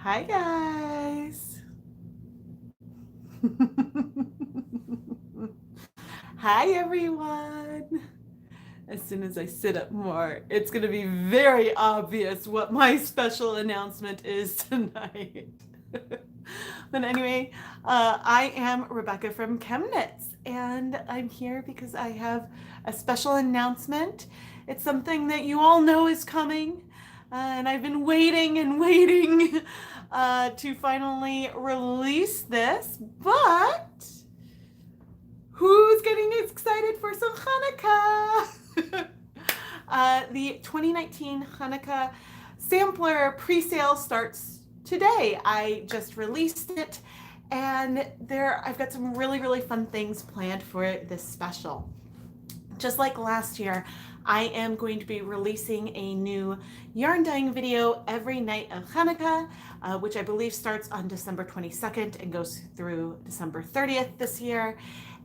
Hi guys. Hi everyone. As soon as I sit up more, it's going to be very obvious what my special announcement is tonight. But anyway, I am Rebecca from ChemKnits, and I'm here because I have a special announcement. It's something that you all know is coming, and I've been waiting and waiting to finally release this. But who's getting excited for some Chanukah? The 2019 Chanukah sampler pre-sale starts today. I just released it, and I've got some really fun things planned for this special. Just like last year, I am going to be releasing a new yarn dyeing video every night of Chanukah, which I believe starts on December 22nd and goes through December 30th this year.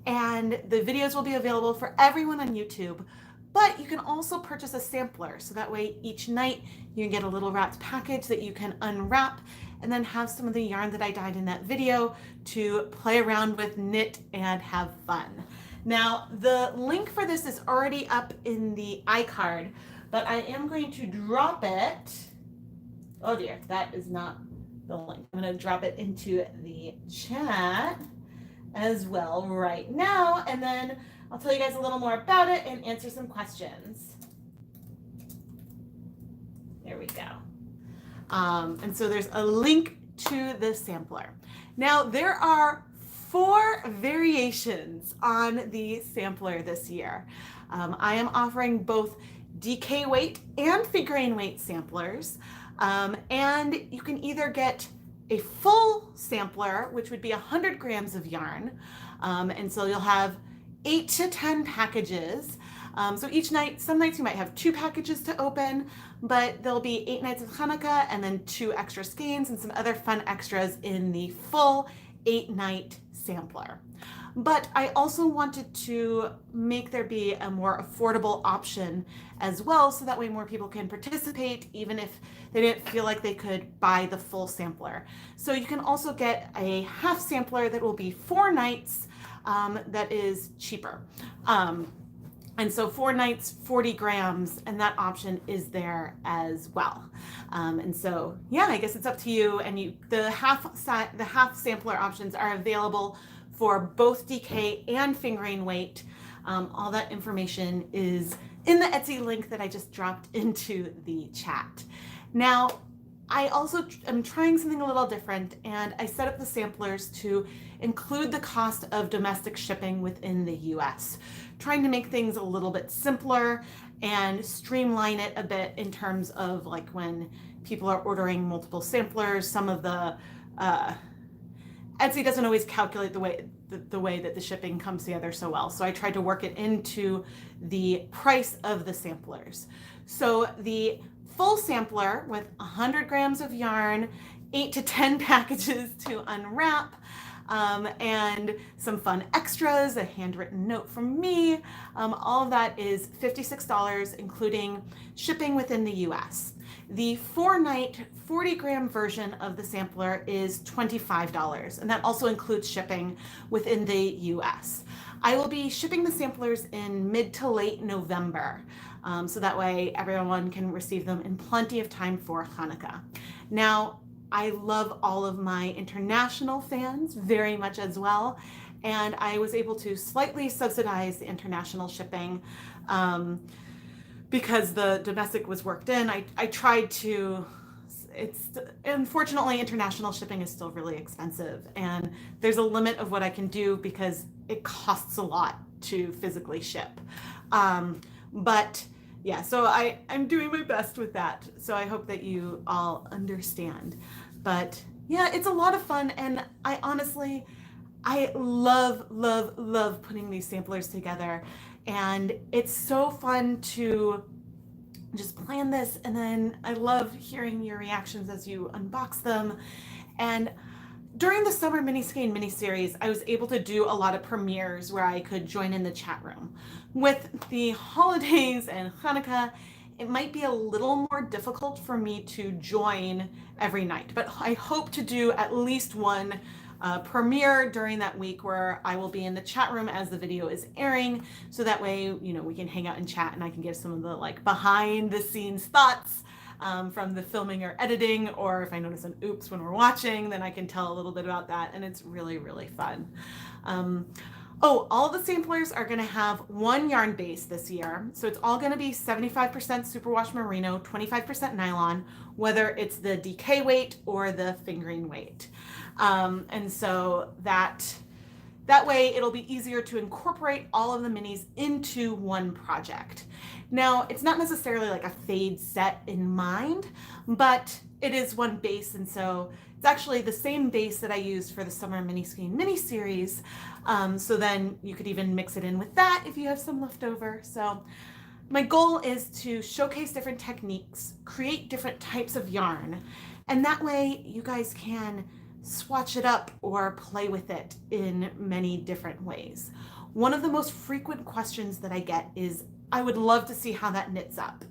And the videos will be available for everyone on YouTube, but you can also purchase a sampler. So that way each night you can get a little wrapped package that you can unwrap and then have some of the yarn that I dyed in that video to play around with, knit, and have fun. Now, the link for this is already up in the iCard, but I am going to drop it. Oh dear, that is not the link. I'm going to drop it into the chat as well right now, and then I'll tell you guys a little more about it and answer some questions. There we go. And so there's a link to the sampler. Now, there are 4 variations on the sampler this year. I am offering both DK weight and figurine weight samplers, and you can either get a full sampler, which would be 100 grams of yarn, and so you'll have 8 to 10 packages. So each night, some nights you might have 2 packages to open, but there'll be 8 nights of Chanukah and then 2 extra skeins and some other fun extras in the full 8-night sampler. But I also wanted to make there be a more affordable option as well, so that way more people can participate even if they didn't feel like they could buy the full sampler. So you can also get a half sampler that will be 4 nights that is cheaper. And so 4 nights, 40 grams, and that option is there as well. And so, yeah, I guess it's up to you. And the half sampler options are available for both DK and fingering weight. All that information is in the Etsy link that I just dropped into the chat. Now, I also am trying something a little different, and I set up the samplers to include the cost of domestic shipping within the US, trying to make things a little bit simpler and streamline it a bit in terms of like when people are ordering multiple samplers. Some of the Etsy doesn't always calculate the way that the shipping comes together so well. So I tried to work it into the price of the samplers. So the full sampler with 100 grams of yarn, 8 to 10 packages to unwrap, and some fun extras, a handwritten note from me. All of that is $56, including shipping within the US. The 4-night, 40-gram version of the sampler is $25, and that also includes shipping within the US. I will be shipping the samplers in mid to late November, so that way everyone can receive them in plenty of time for Chanukah. Now, I love all of my international fans very much as well, and I was able to slightly subsidize the international shipping because the domestic was worked in. I tried to, unfortunately, international shipping is still really expensive, and there's a limit of what I can do because it costs a lot to physically ship. But yeah, so I'm doing my best with that. So I hope that you all understand. But yeah, it's a lot of fun, and I honestly love putting these samplers together, and it's so fun to just plan this, and then I love hearing your reactions as you unbox them. And during the summer mini skein mini series, I was able to do a lot of premieres where I could join in the chat room. With the holidays and Chanukah, it might be a little more difficult for me to join every night, but I hope to do at least one premiere during that week where I will be in the chat room as the video is airing, so that way, you know, we can hang out and chat and I can give some of the like behind the scenes thoughts from the filming or editing, or if I notice an oops when we're watching, then I can tell a little bit about that, and it's really, really fun. Oh, all the samplers are going to have one yarn base this year. So it's all going to be 75% superwash merino, 25% nylon, whether it's the DK weight or the fingering weight. And so that way it'll be easier to incorporate all of the minis into one project. Now, it's not necessarily like a fade set in mind, but it is one base, and so it's actually the same base that I used for the Summer Mini Skein mini series. So then you could even mix it in with that if you have some left over. So my goal is to showcase different techniques, create different types of yarn, and that way you guys can swatch it up or play with it in many different ways. One of the most frequent questions that I get is, I would love to see how that knits up.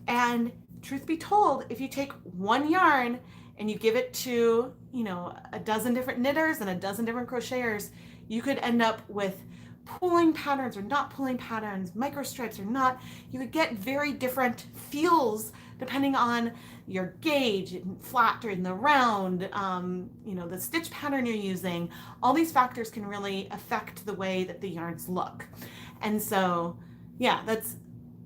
And truth be told, if you take one yarn and you give it to, you know, a dozen different knitters and a dozen different crocheters, you could end up with pulling patterns or not pulling patterns, micro stripes or not. You could get very different feels depending on your gauge, flat or in the round, you know, the stitch pattern you're using. All these factors can really affect the way that the yarns look. And so, yeah,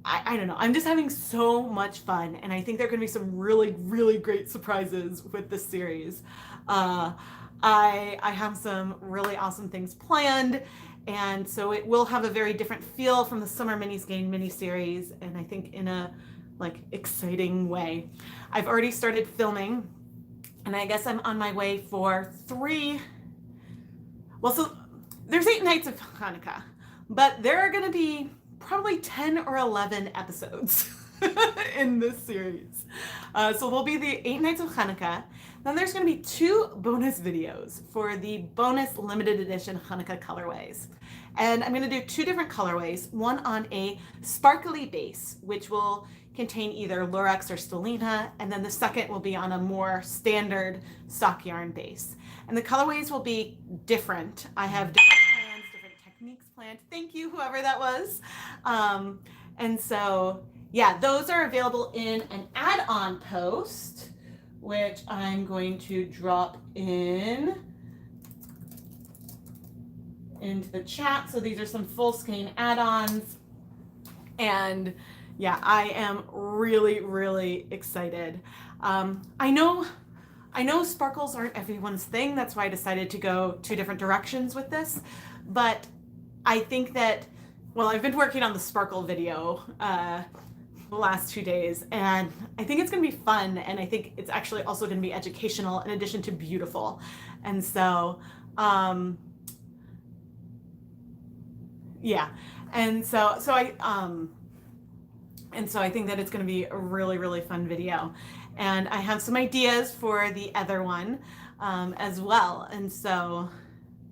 I don't know. I'm just having so much fun, and I think there are going to be some really, really great surprises with this series. I have some really awesome things planned, and so it will have a very different feel from the Summer Mini Skein mini series, and I think in a like exciting way. I've already started filming, and I guess I'm on my way for 3. Well, so there's 8 nights of Chanukah, but there are going to be probably 10 or 11 episodes in this series. So there'll be the 8 nights of Chanukah. Then there's going to be 2 bonus videos for the bonus limited edition Chanukah colorways. And I'm going to do 2 different colorways, one on a sparkly base, which will contain either Lurex or Stellina, and then the second will be on a more standard sock yarn base. And the colorways will be different. I have different plans, different techniques planned. Thank you, whoever that was. And so, yeah, those are available in an add-on post, which I'm going to drop into the chat. So these are some full skein add-ons, and yeah, I am really, really excited. I know sparkles aren't everyone's thing. That's why I decided to go 2 different directions with this. But I think that, well, I've been working on the sparkle video the last 2 days, and I think it's going to be fun, and I think it's actually also going to be educational in addition to beautiful. And so, yeah, and so I think that it's going to be a really, really fun video. And I have some ideas for the other one as well. And so,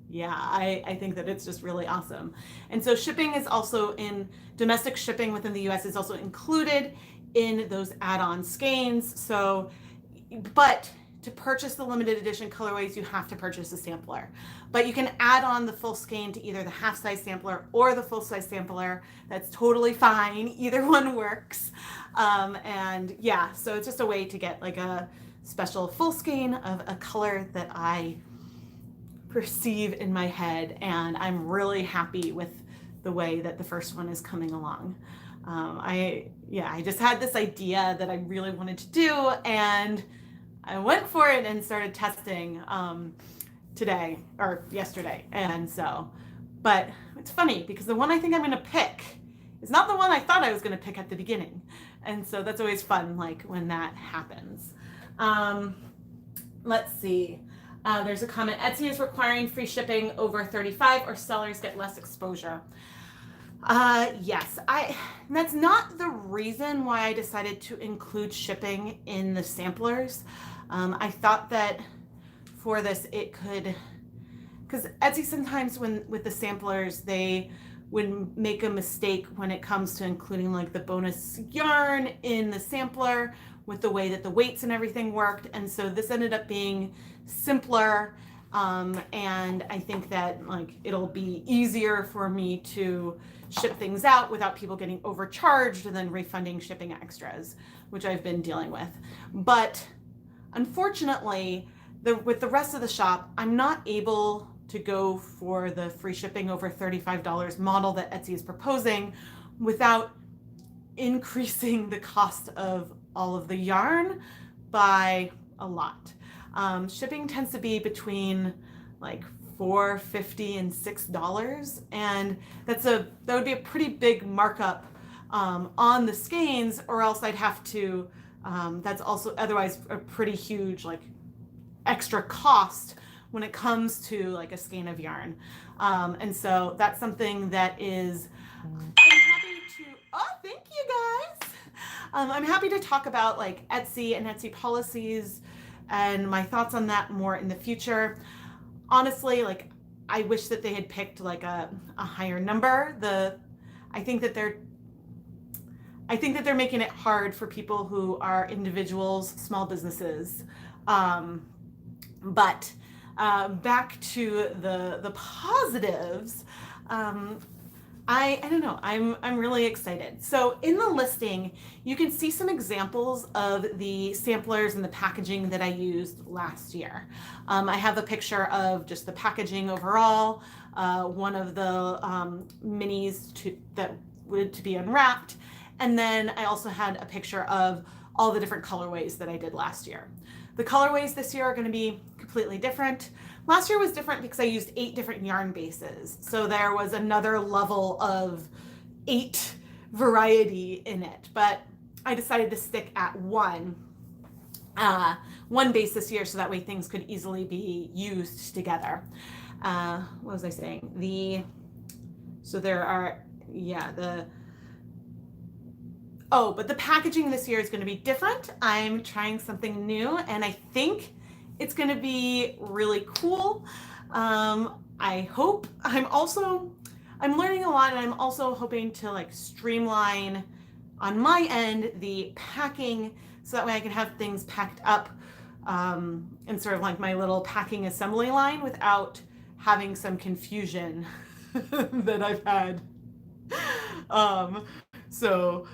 yeah, I think that it's just really awesome. And so shipping is also domestic shipping within the US is also included in those add-on skeins. So, but to purchase the limited edition colorways, you have to purchase a sampler. But you can add on the full skein to either the half-size sampler or the full-size sampler. That's totally fine. Either one works. And yeah, so it's just a way to get like a special full skein of a color that I perceive in my head. And I'm really happy with the way that the first one is coming along. I just had this idea that I really wanted to do, and I went for it and started testing today or yesterday. And so, but it's funny because the one I think I'm going to pick is not the one I thought I was going to pick at the beginning. And so that's always fun, like when that happens. Let's see. There's a comment. Etsy is requiring free shipping over 35 or sellers get less exposure. Yes, that's not the reason why I decided to include shipping in the samplers. I thought that for this it could, because Etsy sometimes with the samplers, they would make a mistake when it comes to including like the bonus yarn in the sampler with the way that the weights and everything worked. And so this ended up being simpler. And I think that like it'll be easier for me to ship things out without people getting overcharged and then refunding shipping extras, which I've been dealing with. But unfortunately, with the rest of the shop, I'm not able to go for the free shipping over $35 model that Etsy is proposing without increasing the cost of all of the yarn by a lot. Shipping tends to be between like $4.50 and $6, and that would be a pretty big markup on the skeins, or else I'd have to. That's also otherwise a pretty huge like extra cost when it comes to like a skein of yarn, and so that's something that is. I'm happy to. Oh, thank you guys. I'm happy to talk about like Etsy and Etsy policies and my thoughts on that more in the future. Honestly, like I wish that they had picked like a higher number. I think that they're making it hard for people who are individuals, small businesses. But back to the positives. I don't know, I'm really excited. So in the listing, you can see some examples of the samplers and the packaging that I used last year. I have a picture of just the packaging overall, one of the minis that would to be unwrapped, and then I also had a picture of all the different colorways that I did last year. The colorways this year are going to be completely different. Last year was different because I used 8 different yarn bases. So there was another level of 8 variety in it, but I decided to stick at one base this year so that way things could easily be used together. What was I saying? But the packaging this year is going to be different. I'm trying something new, and I think it's going to be really cool. I hope. I'm learning a lot, and I'm also hoping to like streamline on my end the packing so that way I can have things packed up in sort of like my little packing assembly line without having some confusion that I've had. So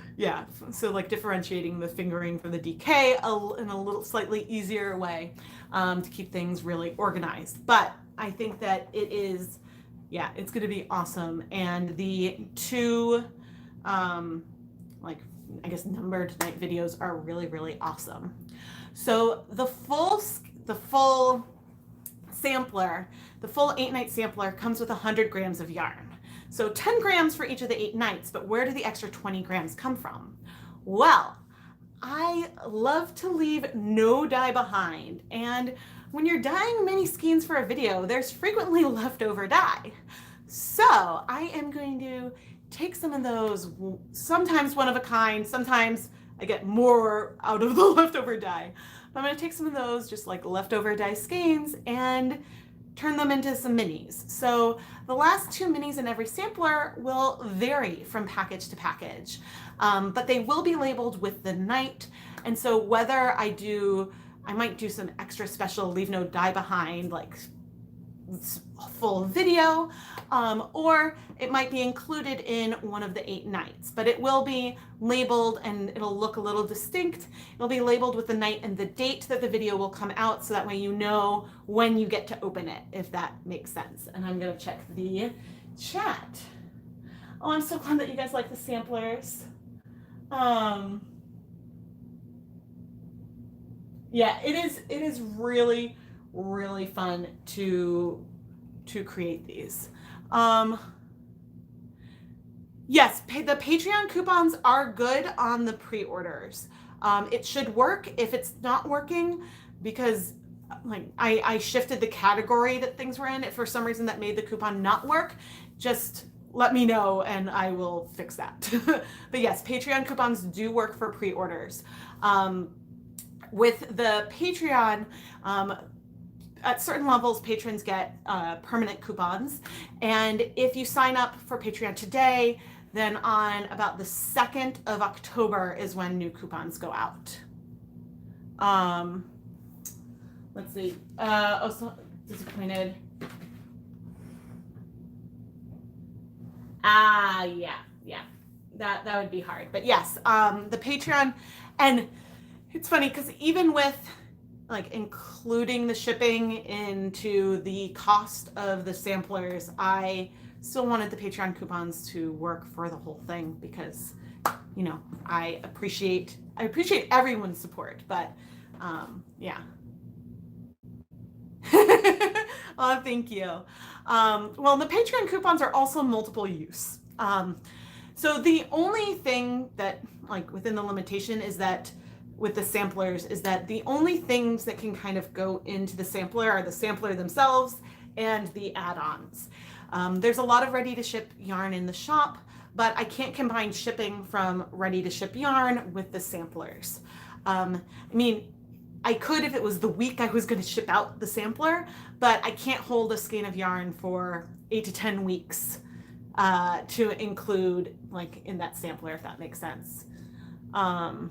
like differentiating the fingering from the DK in a little slightly easier way to keep things really organized. But I think that it's going to be awesome. And the 2, numbered night videos are really, really awesome. So the full sampler, the full 8-night sampler comes with 100 grams of yarn. So 10 grams for each of the 8 nights, but where do the extra 20 grams come from? Well, I love to leave no dye behind. And when you're dyeing mini skeins for a video, there's frequently leftover dye. So I am going to take some of those, sometimes one of a kind, sometimes I get more out of the leftover dye. But I'm going to take some of those just like leftover dye skeins and turn them into some minis. So the last 2 minis in every sampler will vary from package to package, but they will be labeled with the night. And so whether I might do some extra special leave no dye behind, like full video, or it might be included in one of the 8 nights, but it will be labeled and it'll look a little distinct. It'll be labeled with the night and the date that the video will come out, so that way you know when you get to open it, if that makes sense. And I'm gonna check the chat. Oh, I'm so glad that you guys like the samplers. It is really, really fun to create these. Yes, the Patreon coupons are good on the pre-orders. It should work. If it's not working, because like I shifted the category that things were in, if for some reason that made the coupon not work, just let me know and I will fix that. But yes, Patreon coupons do work for pre-orders. With the Patreon, at certain levels, patrons get permanent coupons. And if you sign up for Patreon today, then on about the 2nd of October is when new coupons go out. Let's see. Also disappointed. Yeah. That would be hard. But yes, the Patreon, and it's funny because even with like including the shipping into the cost of the samplers, I still wanted the Patreon coupons to work for the whole thing because, you know, I appreciate everyone's support, but yeah. Oh, thank you. Well, the Patreon coupons are also multiple use. So the only thing that, like, within the limitation is that with the samplers is that the only things that can kind of go into the sampler are the sampler themselves and the add-ons. There's a lot of ready-to-ship yarn in the shop, but I can't combine shipping from ready-to-ship yarn with the samplers. I mean, I could if it was the week I was going to ship out the sampler, but I can't hold a skein of yarn for 8 to 10 weeks to include like in that sampler, if that makes sense. What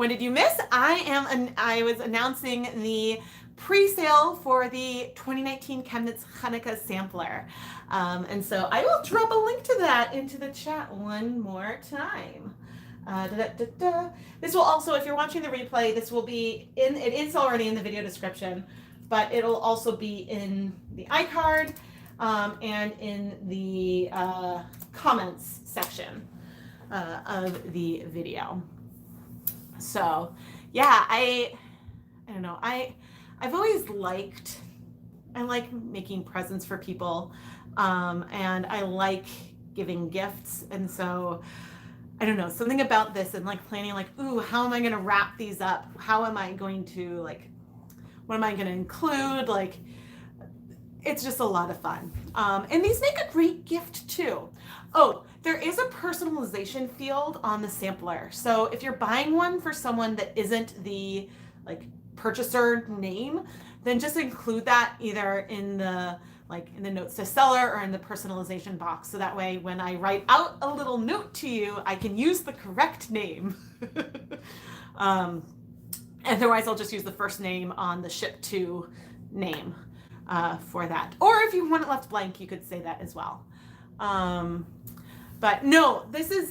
did you miss? I was announcing the pre-sale for the 2019 ChemKnits Chanukah sampler. And so I will drop a link to that into the chat one more time. This will also, if you're watching the replay, this will be in, it is already in the video description, but it'll also be in the iCard and in the comments section of the video. So yeah, I don't know, I've always liked, I like making presents for people, and I like giving gifts, and so I don't know, something about this and like planning, like, ooh, how am I going to wrap these up? How am I going to, like, what am I going to include? Like, it's just a lot of fun. And these make a great gift too. Oh, there is a personalization field on the sampler. So if you're buying one for someone that isn't the like purchaser name, then just include that either in the in the notes to seller or in the personalization box. So that way when I write out a little note to you, I can use the correct name. Otherwise I'll just use the first name on the ship to name for that. Or if you want it left blank, you could say that as well. But no,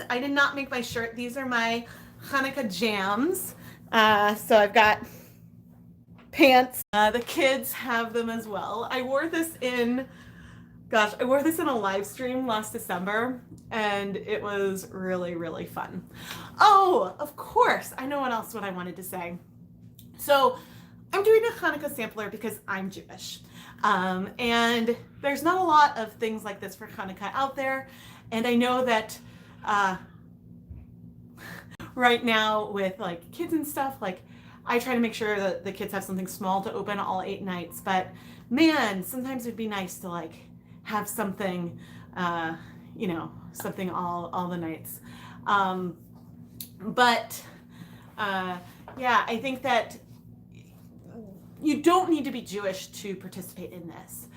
I did not make my shirt. These are my Chanukah jams. So I've got pants. The kids have them as well. I wore this in a live stream last December, and it was really, really fun. Oh, of course, I know what I wanted to say. So I'm doing a Chanukah sampler because I'm Jewish. And there's not a lot of things like this for Chanukah out there. And I know that right now with like kids and stuff, like I try to make sure that the kids have something small to open all 8 nights. But man, sometimes it'd be nice to like have something, you know, something all the nights. Yeah, I think that you don't need to be Jewish to participate in this.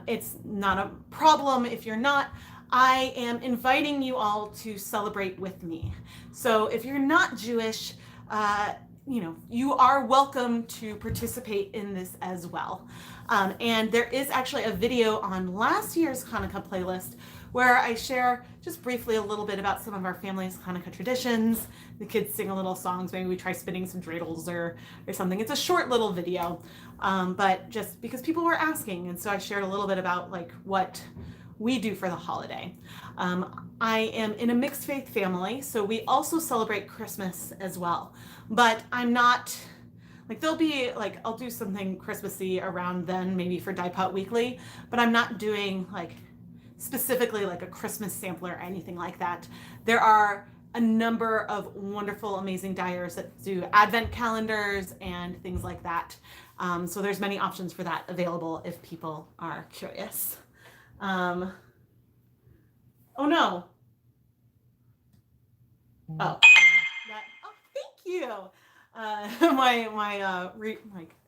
It's not a problem if you're not. I am inviting you all to celebrate with me. So if you're not Jewish, you know, you are welcome to participate in this as well. And there is actually a video on last year's Hanukkah playlist where I share just briefly a little bit about some of our family's Hanukkah traditions. The kids sing a little songs, maybe we try spinning some dreidels or something. It's a short little video, but just because people were asking, and so I shared a little bit about like what we do for the holiday. I am in a mixed faith family, so we also celebrate Christmas as well. But I'm not, like there'll be like, I'll do something Christmassy around then, maybe for Dye Pot Weekly, but I'm not doing like specifically like a Christmas sampler or anything like that. There are a number of wonderful, amazing dyers that do advent calendars and things like that. So there's many options for that available if people are curious. Oh no. Oh, thank you. Like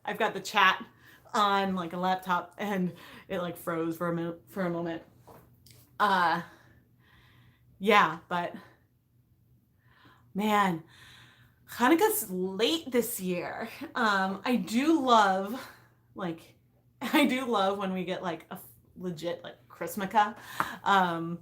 I've got the chat on like a laptop and it like froze for a moment. Uh, yeah, but man, Hanukkah's late this year. Like, I do love when we get like a legit like Christmaka. Um,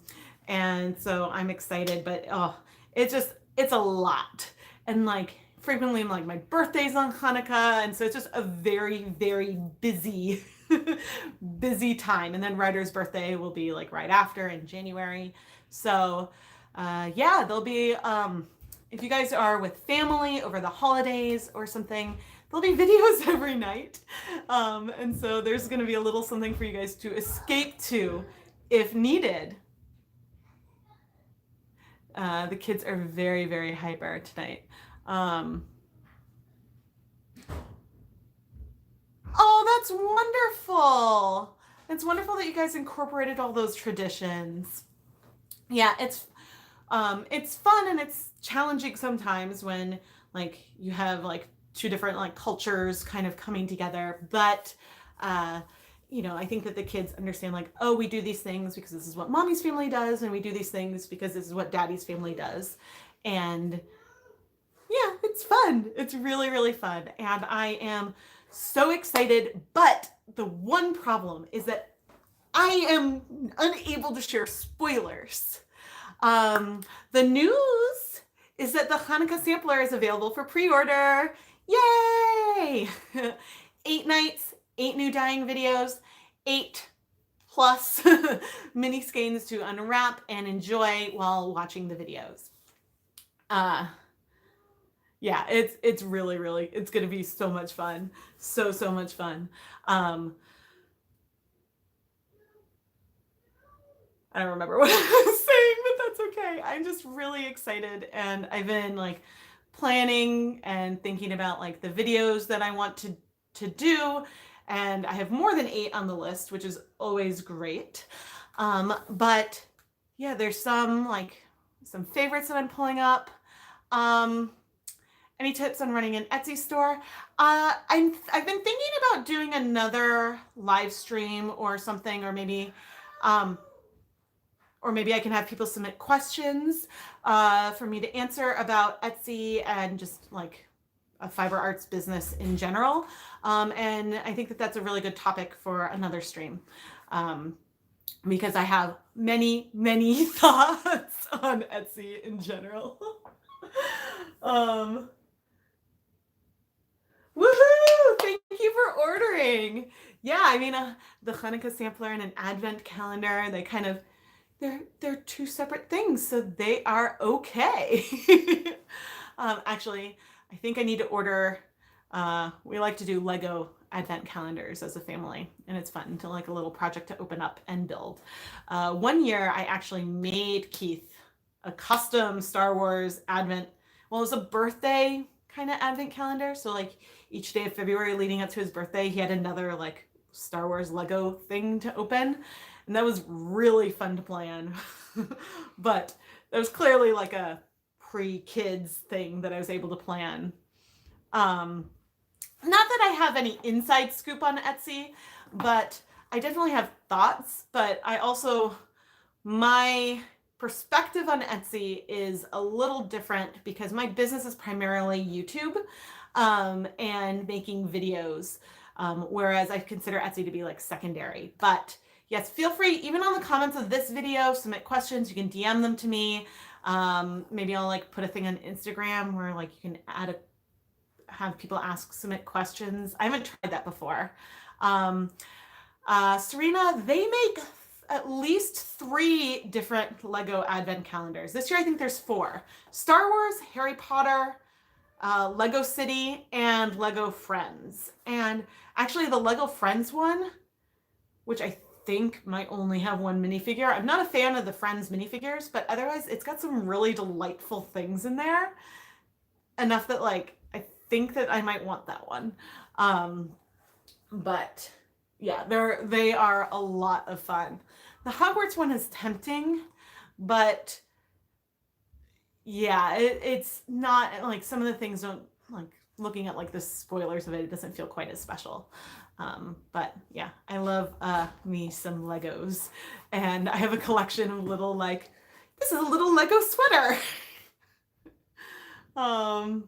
and so I'm excited, but oh, it's a lot. And like frequently like my birthday's on Hanukkah, and so it's just a very, very busy, busy time. And then Ryder's birthday will be like right after in January. So yeah, there'll be if you guys are with family over the holidays or something, there'll be videos every night. And so there's going to be a little something for you guys to escape to if needed. The kids are very, very hyper tonight. Oh, that's wonderful. It's wonderful that you guys incorporated all those traditions. Yeah, it's fun and it's challenging sometimes when like you have like two different like cultures kind of coming together, but you know, I think that the kids understand like, oh, we do these things because this is what mommy's family does, and we do these things because this is what daddy's family does. And yeah, it's fun. It's really, really fun. And I am so excited. But the one problem is that I am unable to share spoilers. The news is that the Hanukkah sampler is available for pre-order. Yay! 8 nights, 8 new dyeing videos, 8 plus mini skeins to unwrap and enjoy while watching the videos. Yeah, it's really, really, it's gonna be so much fun. So much fun. I don't remember what I was saying, but that's okay. I'm just really excited, and I've been like planning and thinking about like the videos that I want to do, and I have more than 8 on the list, which is always great. But yeah, there's some favorites that I'm pulling up. Any tips on running an Etsy store? I've been thinking about doing another live stream or something, or maybe I can have people submit questions for me to answer about Etsy and just like a fiber arts business in general. And I think that that's a really good topic for another stream, because I have many, many thoughts on Etsy in general. Woohoo! Thank you for ordering. Yeah, I mean, the Hanukkah sampler and an advent calendar, they're two separate things, so they are okay. Actually, I think I need to order. We like to do Lego advent calendars as a family, and it's fun to like a little project to open up and build. One year, I actually made Keith a custom Star Wars advent. Well, it was a birthday kind of advent calendar, so like each day of February leading up to his birthday, he had another like Star Wars Lego thing to open. And that was really fun to plan. But that was clearly like a pre-kids thing that I was able to plan. Not that I have any inside scoop on Etsy, but I definitely have thoughts. But my perspective on Etsy is a little different because my business is primarily YouTube and making videos, whereas I consider Etsy to be like secondary. But yes, feel free, even on the comments of this video, submit questions. You can DM them to me. Maybe I'll like put a thing on Instagram where like you can have people submit questions. I haven't tried that before. Serena, they make at least 3 different Lego advent calendars. This year I think there's 4. Star Wars, Harry Potter, Lego City, and Lego Friends. And actually the Lego Friends one, which I think might only have 1 minifigure. I'm not a fan of the Friends minifigures, but otherwise it's got some really delightful things in there. Enough that like I think that I might want that one. But yeah, they are a lot of fun. The Hogwarts one is tempting, but yeah, it's not like some of the things don't like looking at like the spoilers of it, it doesn't feel quite as special. But yeah, I love me some Legos, and I have a collection of little like, this is a little Lego sweater. Oh,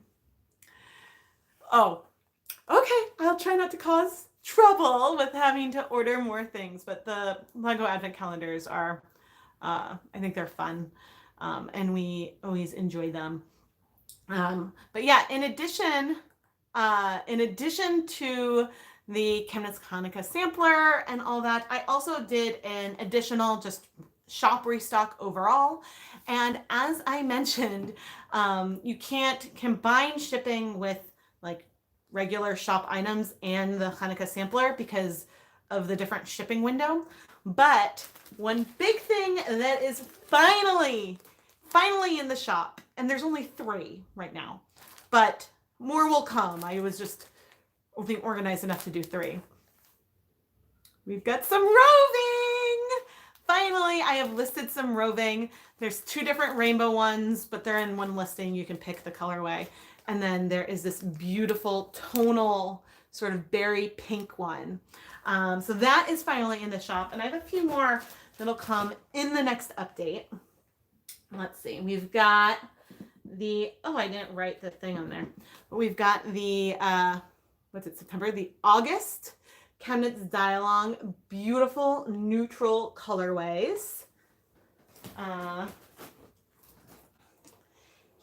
okay, I'll try not to cause trouble with having to order more things, but the Lego Advent calendars are, I think they're fun, and we always enjoy them. But yeah, in addition to the ChemKnits Chanukah sampler and all that, I also did an additional just shop restock overall. And as I mentioned, you can't combine shipping with like regular shop items and the Chanukah sampler because of the different shipping window. But one big thing that is finally in the shop, and there's only 3 right now, but more will come. I was just only organized enough to do 3. We've got some roving. Finally, I have listed some roving. There's 2 different rainbow ones, but they're in one listing. You can pick the colorway. And then there is this beautiful tonal sort of berry pink one. So that is finally in the shop. And I have a few more that'll come in the next update. Let's see. We've got the, oh, I didn't write the thing on there. But we've got the, September? The August ChemKnits Dialong, beautiful neutral colorways.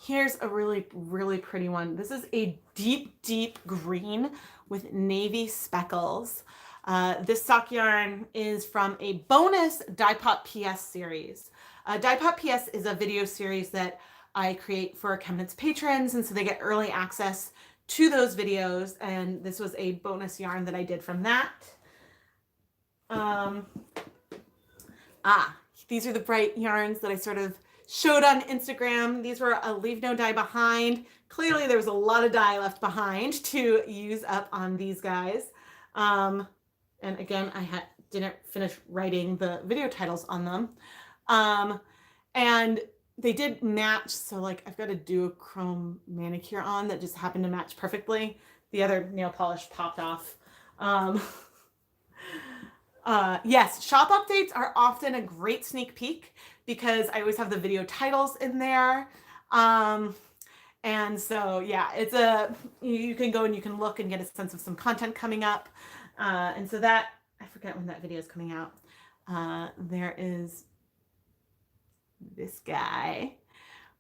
Here's a really, really pretty one. This is a deep, deep green with navy speckles. This sock yarn is from a bonus Dye Pop PS series. Dye Pop PS is a video series that I create for ChemKnits patrons, and so they get early access to those videos, and this was a bonus yarn that I did from that. These are the bright yarns that I sort of showed on Instagram. These were a leave no dye behind. Clearly there was a lot of dye left behind to use up on these guys. And again, I didn't finish writing the video titles on them. And they did match, so like I've got a duochrome manicure on that just happened to match perfectly. The other nail polish popped off. Yes, shop updates are often a great sneak peek because I always have the video titles in there. And so yeah, you can go and you can look and get a sense of some content coming up. And so that, I forget when that video is coming out. There is this guy.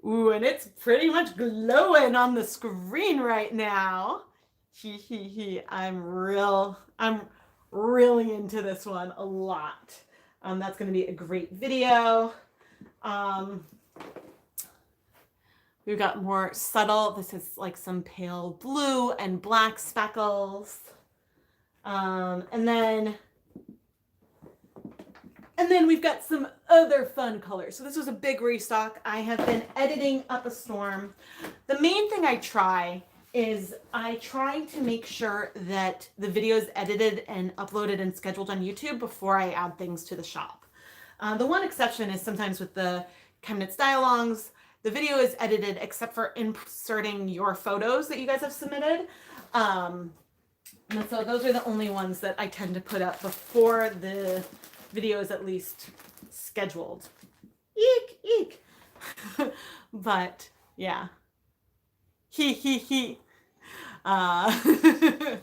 Ooh, and it's pretty much glowing on the screen right now. I'm really into this one a lot. That's going to be a great video. We've got more subtle. This is like some pale blue and black speckles. And then we've got some other fun colors. So this was a big restock. I have been editing up a storm. The main thing I try to make sure that the video is edited and uploaded and scheduled on YouTube before I add things to the shop. The one exception is sometimes with the ChemKnits Dialogues, the video is edited except for inserting your photos that you guys have submitted. And so those are the only ones that I tend to put up before the video is at least scheduled. Eek, eek. But yeah. I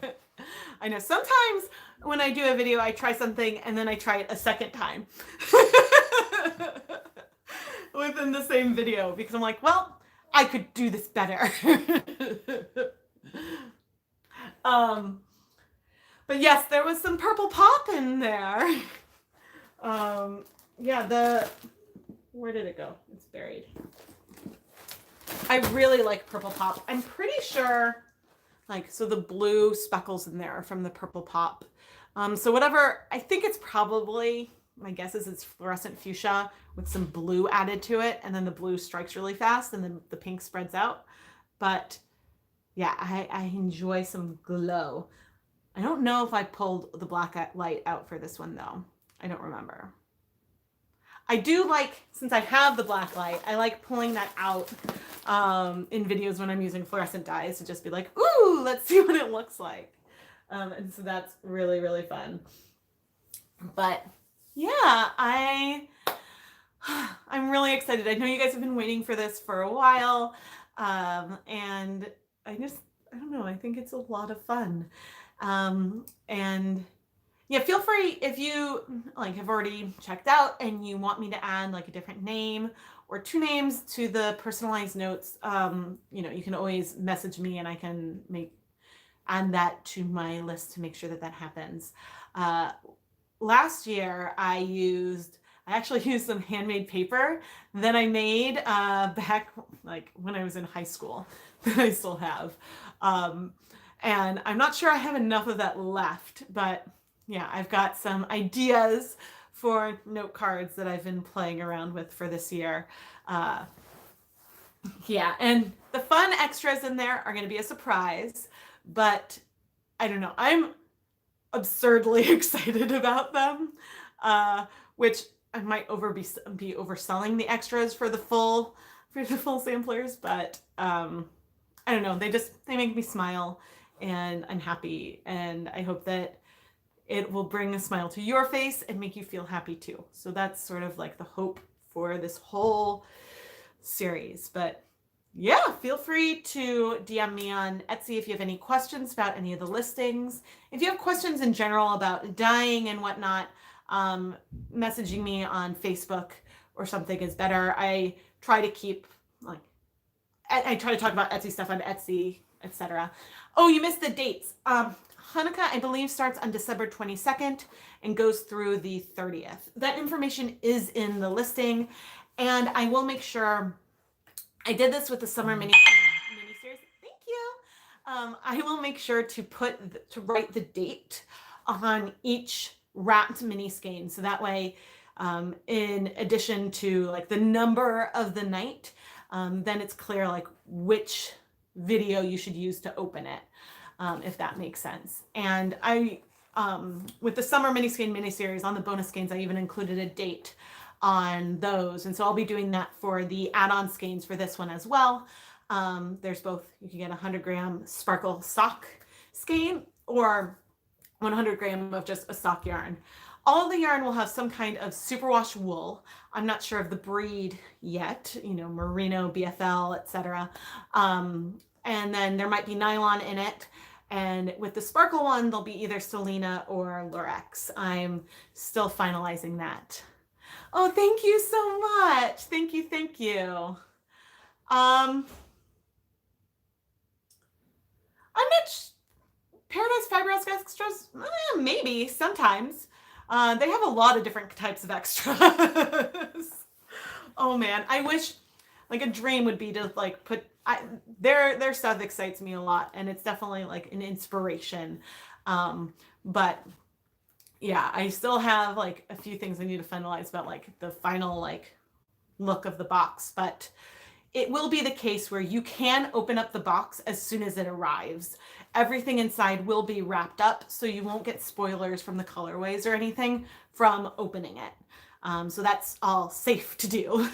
know sometimes when I do a video, I try something and then I try it a second time within the same video because I'm like, well, I could do this better. But yes, there was some purple pop in there. Yeah, where did it go? It's buried. I really like purple pop. I'm pretty sure, so the blue speckles in there are from the purple pop. So whatever, I think it's probably, my guess is it's fluorescent fuchsia with some blue added to it, and then the blue strikes really fast, and then the pink spreads out. But yeah, I enjoy some glow. I don't know if I pulled the black light out for this one though. I don't remember. I do like, since I have the black light, I like pulling that out in videos when I'm using fluorescent dyes to just be like, ooh, let's see what it looks like. And so that's really, really fun. But yeah, I'm really excited. I know you guys have been waiting for this for a while. And I don't know, I think it's a lot of fun. And yeah, feel free if you like have already checked out and you want me to add like a different name or 2 names to the personalized notes. You know, you can always message me and I can add that to my list to make sure that happens. Last year I actually used some handmade paper that I made back like when I was in high school that I still have. And I'm not sure I have enough of that left, but yeah, I've got some ideas for note cards that I've been playing around with for this year. Yeah, and the fun extras in there are going to be a surprise, but I don't know. I'm absurdly excited about them, which I might be overselling the extras for the full samplers, but I don't know. They make me smile, and I'm happy, and I hope that it will bring a smile to your face and make you feel happy too. So that's sort of like the hope for this whole series. But yeah, feel free to DM me on Etsy if you have any questions about any of the listings. If you have questions in general about dyeing and whatnot, messaging me on Facebook or something is better. I try to keep I try to talk about Etsy stuff on Etsy, etc. Oh, you missed the dates. Chanukah, I believe, starts on December 22nd and goes through the 30th. That information is in the listing, and I will make sure. I did this with the summer mini series. Thank you. I will make sure to write the date on each wrapped mini skein, so that way, in addition to like the number of the night, then it's clear like which video you should use to open it, if that makes sense. And with the summer mini skein mini series on the bonus skeins, I even included a date on those, and so I'll be doing that for the add-on skeins for this one as well. There's both. You can get a 100-gram sparkle sock skein or 100 gram of just a sock yarn. All the yarn will have some kind of superwash wool. I'm not sure of the breed yet, you know, merino, BFL, etc. And then there might be nylon in it. And with the sparkle one, there'll be either Selena or Lurex. I'm still finalizing that. Oh, thank you so much. Thank you, thank you. I'm not Paradise Fiber House extras, maybe sometimes. They have a lot of different types of extras. Oh man, I wish, like, a dream would be to like put their stuff excites me a lot, and it's definitely like an inspiration. But yeah, I still have like a few things I need to finalize about like the final like look of the box, but it will be the case where you can open up the box as soon as it arrives. Everything inside will be wrapped up, so you won't get spoilers from the colorways or anything from opening it. So that's all safe to do,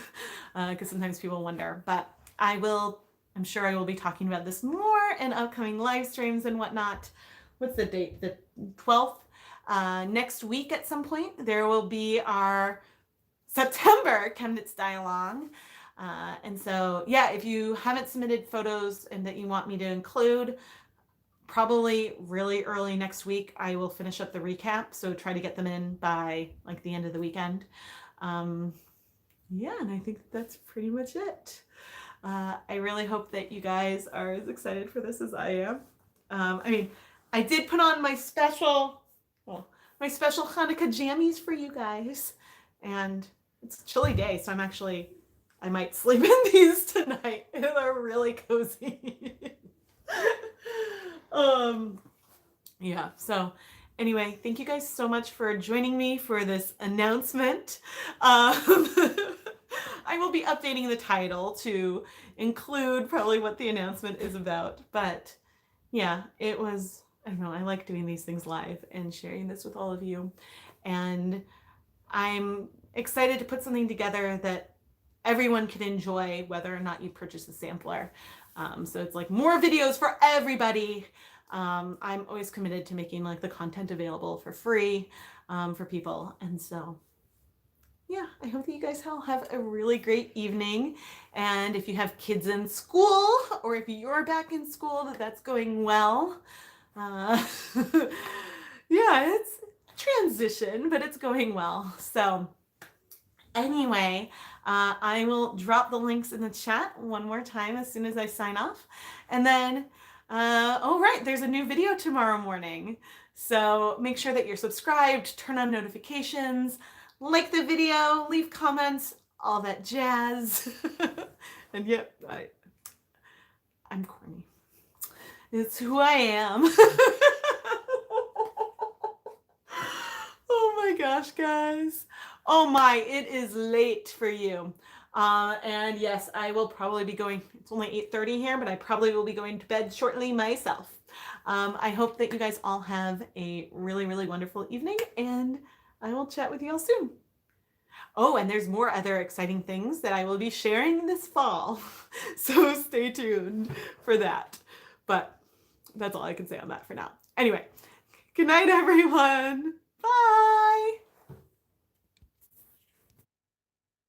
because sometimes people wonder. But I'm sure I will be talking about this more in upcoming live streams and whatnot. What's the date? The 12th? Next week at some point, there will be our September ChemKnits Dye-Along. And so, yeah, if you haven't submitted photos and that you want me to include, probably really early next week, I will finish up the recap. So try to get them in by like the end of the weekend. Yeah, and I think that's pretty much it. I really hope that you guys are as excited for this as I am. I mean, I did put on my special Chanukah jammies for you guys, and it's a chilly day, so I might sleep in these tonight. They're really cozy. Yeah, so anyway, thank you guys so much for joining me for this announcement. I will be updating the title to include probably what the announcement is about, but yeah, it was, I don't know, I like doing these things live and sharing this with all of you, and I'm excited to put something together that everyone can enjoy, whether or not you purchase a sampler. So it's like more videos for everybody. I'm always committed to making like the content available for free for people. And so, yeah, I hope that you guys all have a really great evening. And if you have kids in school, or if you're back in school, that's going well. Uh, yeah, it's transition, but it's going well. So anyway, I will drop the links in the chat one more time as soon as I sign off. And then, oh right, there's a new video tomorrow morning. So make sure that you're subscribed, turn on notifications, like the video, leave comments, all that jazz. And yep, I'm corny. It's who I am. Oh my gosh, guys. Oh my, it is late for you. And yes, I will probably be going, it's only 8:30 here, but I probably will be going to bed shortly myself. I hope that you guys all have a really, really wonderful evening, and I will chat with you all soon. Oh, and there's more other exciting things that I will be sharing this fall. So stay tuned for that. But that's all I can say on that for now. Anyway, good night, everyone. Bye.